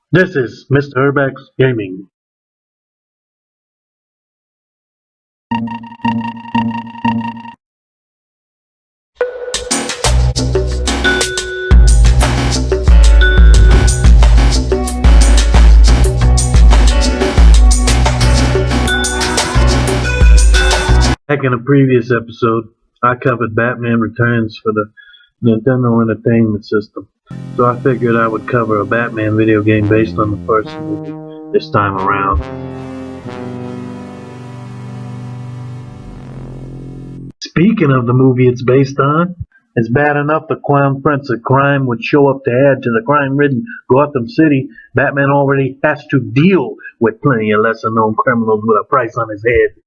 This is Mr. Erbac's Gaming. Back in a previous episode, I covered Batman Returns for the Nintendo Entertainment System, so I figured I would cover a Batman video game based on the first movie this time around. Speaking of the movie it's based on, it's bad enough the Clown Prince of Crime would show up to add to the crime-ridden Gotham City. Batman already has to deal with plenty of lesser-known criminals with a price on his head.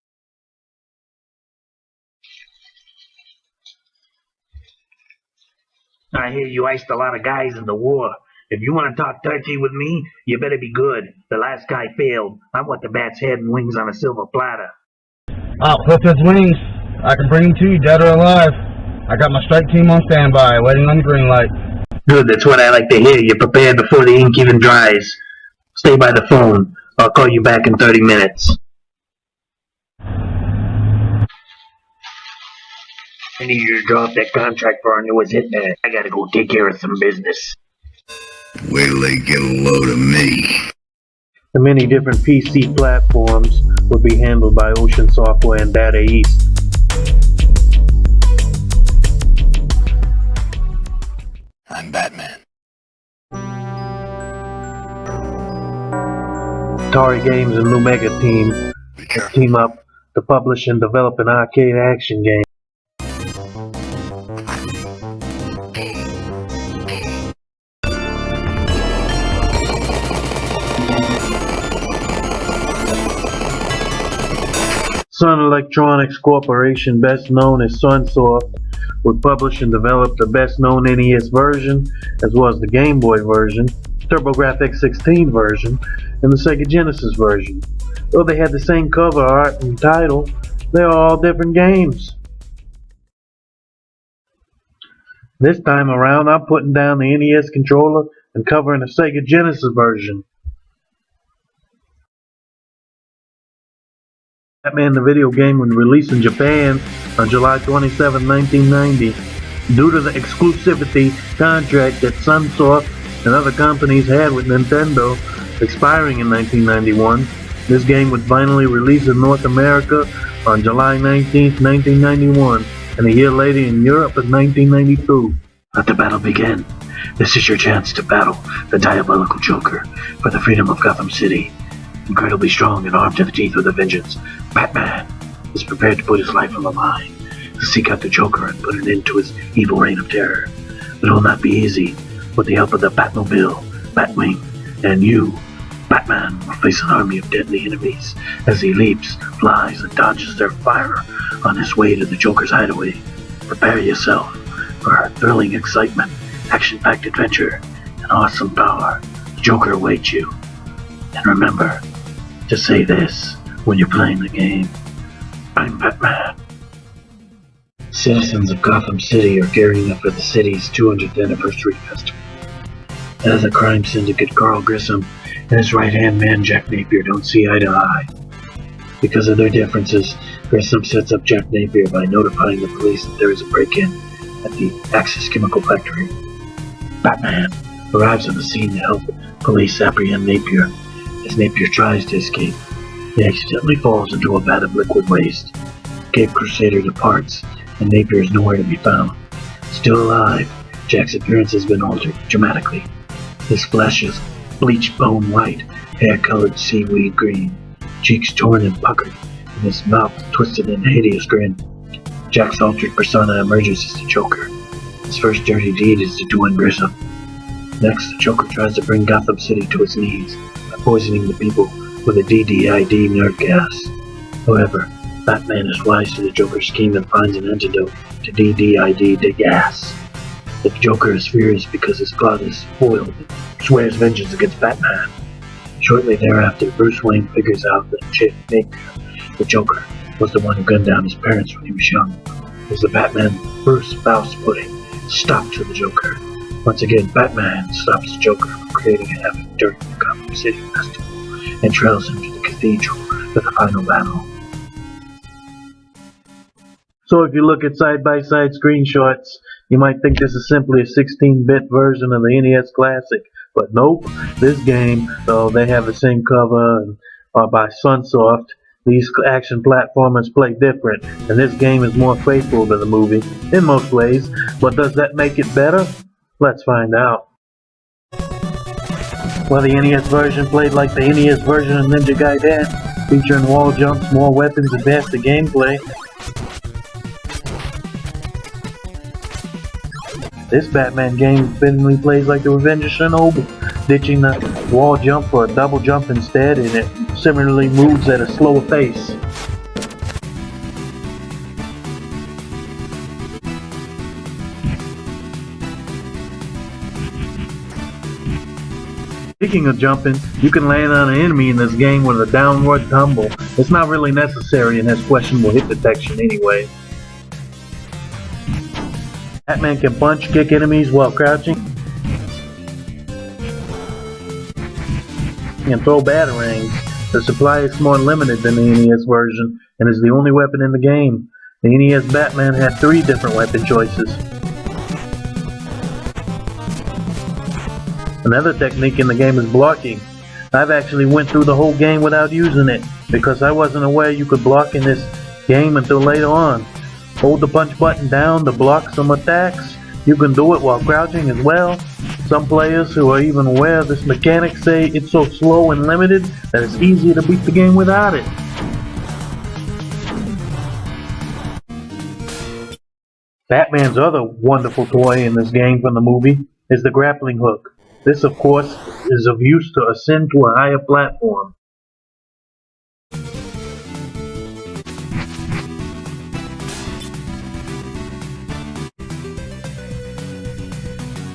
I hear you iced a lot of guys in the war. If you want to talk dirty with me, you better be good. The last guy failed. I want the bat's head and wings on a silver platter. I'll clip his wings. I can bring him to you, dead or alive. I got my strike team on standby, waiting on the green light. Good, that's what I like to hear. You're prepared before the ink even dries. Stay by the phone. I'll call you back in 30 minutes. I need you to drop that contract for our newest hitman. I gotta go take care of some business. Wait till they get a load of me. The many different PC platforms would be handled by Ocean Software and Data East. I'm Batman. Atari Games and Lumega team up to publish and develop an arcade action game. Sun Electronics Corporation, best known as Sunsoft, would publish and develop the best-known NES version, as well as the Game Boy version, TurboGrafx 16 version, and the Sega Genesis version. Though they had the same cover art and title, they are all different games. This time around, I'm putting down the NES controller and covering the Sega Genesis version. Batman the video game was released in Japan on July 27, 1990. Due to the exclusivity contract that Sunsoft and other companies had with Nintendo expiring in 1991, this game was finally released in North America on July 19, 1991, and a year later in Europe in 1992. Let the battle begin. This is your chance to battle the diabolical Joker for the freedom of Gotham City. Incredibly strong and armed to the teeth with a vengeance, Batman is prepared to put his life on the line to seek out the Joker and put an end to his evil reign of terror. But it will not be easy. With the help of the Batmobile, Batwing, and you, Batman will face an army of deadly enemies as he leaps, flies, and dodges their fire on his way to the Joker's hideaway. Prepare yourself for thrilling excitement, action-packed adventure, and awesome power. The Joker awaits you. And remember to say this when you're playing the game: I'm Batman. Citizens of Gotham City are gearing up for the city's 200th anniversary festival. As a crime syndicate, Carl Grissom and his right-hand man Jack Napier don't see eye to eye. Because of their differences, Grissom sets up Jack Napier by notifying the police that there is a break-in at the Axis Chemical Factory. Batman arrives on the scene to help police apprehend Napier. As Napier tries to escape, he accidentally falls into a vat of liquid waste. Cape Crusader departs, and Napier is nowhere to be found. Still alive, Jack's appearance has been altered dramatically. His flesh is bleached bone white, hair colored seaweed green, cheeks torn and puckered, and his mouth twisted in a hideous grin. Jack's altered persona emerges as the Joker. His first dirty deed is to join Grissom. Next, the Joker tries to bring Gotham City to its knees by poisoning the people with a DDID nerve gas. However, Batman is wise to the Joker's scheme and finds an antidote to DDID gas. The Joker is furious because his plot is foiled and swears vengeance against Batman. Shortly thereafter, Bruce Wayne figures out that Jack Napier, the Joker, was the one who gunned down his parents when he was young. As the Batman Bruce Faust put it, stop to the Joker. Once again, Batman stops the Joker from creating havoc during the Gotham City Festival and trails him to the cathedral for the final battle. So if you look at side-by-side screenshots, you might think this is simply a 16-bit version of the NES Classic, but nope, this game, though they have the same cover and are by Sunsoft, these action platformers play different, and this game is more faithful to the movie, in most ways, but does that make it better? Let's find out. Well, the NES version played like the NES version of Ninja Gaiden, featuring wall jumps, more weapons, and faster gameplay. This Batman game fittingly plays like the Revenge of Shinobi, ditching the wall jump for a double jump instead, and it similarly moves at a slower pace. Speaking of jumping, you can land on an enemy in this game with a downward tumble. It's not really necessary and has questionable hit detection anyway. Batman can punch, kick enemies while crouching, and throw batarangs. The supply is more limited than the NES version, and is the only weapon in the game. The NES Batman had 3 different weapon choices. Another technique in the game is blocking. I've actually went through the whole game without using it, because I wasn't aware you could block in this game until later on. Hold the punch button down to block some attacks. You can do it while crouching as well. Some players who are even aware of this mechanic say it's so slow and limited that it's easier to beat the game without it. Batman's other wonderful toy in this game from the movie is the grappling hook. This, of course, is of use to ascend to a higher platform.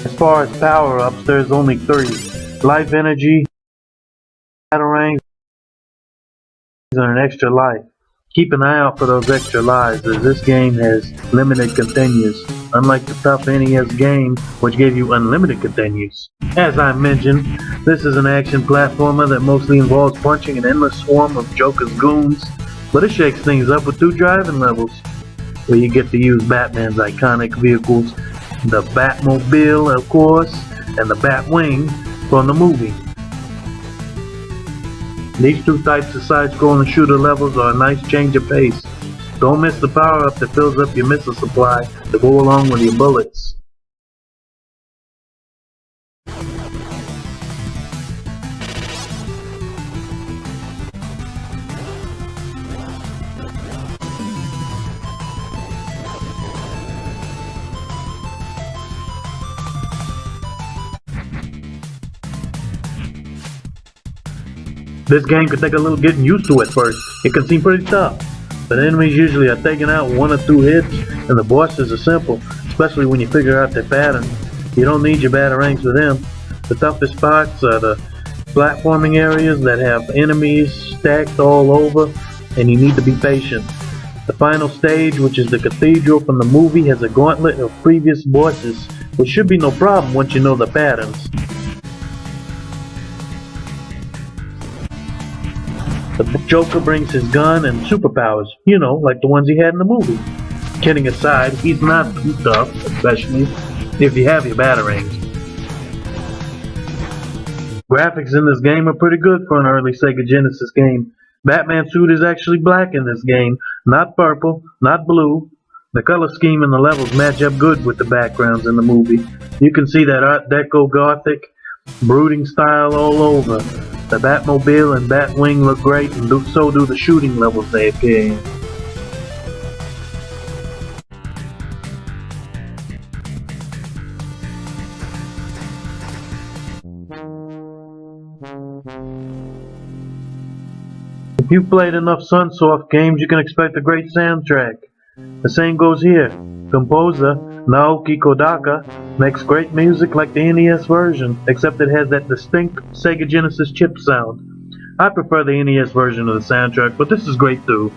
As far as power-ups, there's only 3. Life energy, batarangs, and an extra life. Keep an eye out for those extra lives, as this game has limited continues, unlike the tough NES game, which gave you unlimited continues. As I mentioned, this is an action platformer that mostly involves punching an endless swarm of Joker's goons, but it shakes things up with 2 driving levels, where you get to use Batman's iconic vehicles, the Batmobile, of course, and the Batwing from the movie. These 2 types of side-scrolling shooter levels are a nice change of pace. Don't miss the power-up that fills up your missile supply to go along with your bullets. This game can take a little getting used to at first. It can seem pretty tough, but enemies usually are taken out with 1 or 2 hits, and the bosses are simple, especially when you figure out their pattern. You don't need your batarangs for them. The toughest spots are the platforming areas that have enemies stacked all over, and you need to be patient. The final stage, which is the cathedral from the movie, has a gauntlet of previous bosses, which should be no problem once you know the patterns. The Joker brings his gun and superpowers, you know, like the ones he had in the movie. Kidding aside, he's not too tough, especially if you have your batarangs. Graphics in this game are pretty good for an early Sega Genesis game. Batman's suit is actually black in this game, not purple, not blue. The color scheme and the levels match up good with the backgrounds in the movie. You can see that Art Deco Gothic, brooding style all over. The Batmobile and Batwing look great, and so do the shooting levels they appear in. If you've played enough Sunsoft games, you can expect a great soundtrack. The same goes here. Composer Naoki Kodaka makes great music like the NES version, except it has that distinct Sega Genesis chip sound. I prefer the NES version of the soundtrack, but this is great too.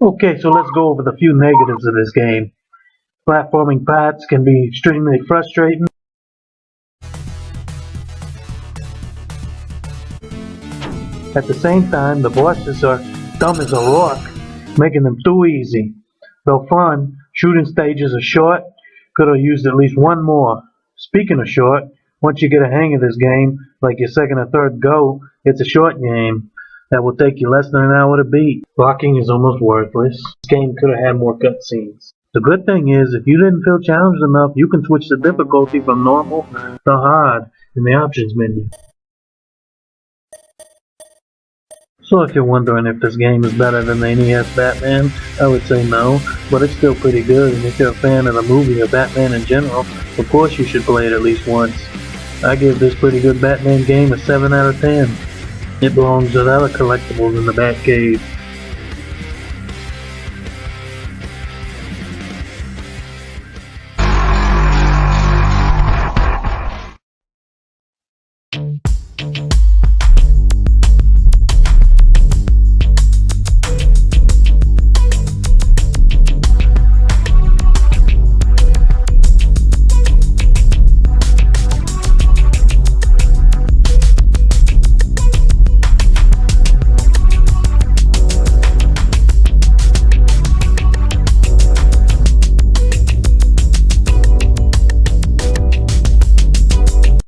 Okay, so let's go over the few negatives of this game. Platforming parts can be extremely frustrating. At the same time, the bosses are dumb as a rock, making them too easy. Though fun, shooting stages are short, could have used at least one more. Speaking of short, once you get a hang of this game, like your second or third go, it's a short game that will take you less than an hour to beat. Blocking is almost worthless. This game could have had more cutscenes. The good thing is, if you didn't feel challenged enough, you can switch the difficulty from normal to hard in the options menu. So if you're wondering if this game is better than the NES Batman, I would say no, but it's still pretty good, and if you're a fan of the movie or Batman in general, of course you should play it at least once. I give this pretty good Batman game a 7 out of 10. It belongs with other collectibles in the Batcave.